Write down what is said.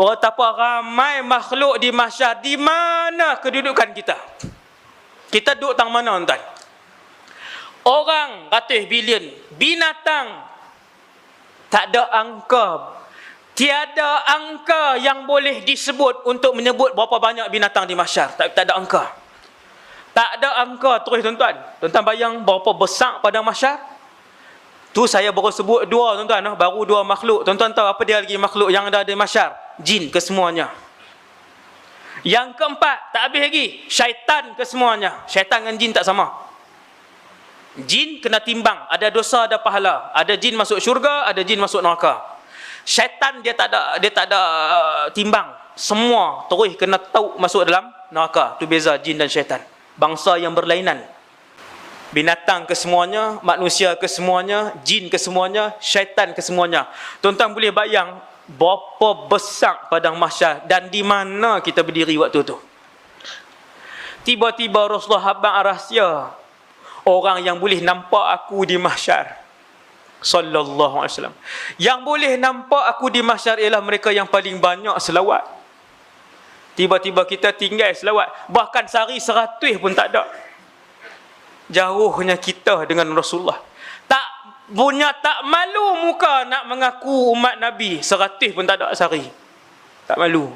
Betapa ramai makhluk di mahsyar. Di mana kedudukan kita? Kita duduk tang mana, tuan? Orang ratus bilion, binatang tak ada angka. Tiada angka yang boleh disebut untuk menyebut berapa banyak binatang di mahsyar. Tak ada angka. Tak ada angka terus, tuan-tuan. Tuan-tuan bayang berapa besar pada mahsyar? Tu saya baru sebut dua, tuan-tuan. Baru dua makhluk. Tuan-tuan tahu apa dia lagi makhluk yang ada di mahsyar? Jin kesemuanya. Yang keempat, tak habis lagi. Syaitan kesemuanya. Syaitan dengan jin tak sama. Jin kena timbang. Ada dosa, ada pahala. Ada jin masuk syurga, ada jin masuk neraka. Syaitan dia tak ada timbang. Semua terus kena tahu masuk dalam neraka. Tu beza jin dan syaitan. Bangsa yang berlainan. Binatang kesemuanya, manusia kesemuanya, jin kesemuanya, syaitan kesemuanya. Tuan-tuan boleh bayang berapa besar padang mahsyar dan di mana kita berdiri waktu tu. Tiba-tiba Rasulullah habaq rahsia. Orang yang boleh nampak aku di mahsyar, sallallahu alaihi wasallam. Yang boleh nampak aku di mahsyar ialah mereka yang paling banyak selawat. Tiba-tiba kita tinggal selawat, bahkan sehari 100 pun tak ada. Jauhnya kita dengan Rasulullah. Tak malu muka nak mengaku umat Nabi. 100 pun tak ada sehari. Tak malu.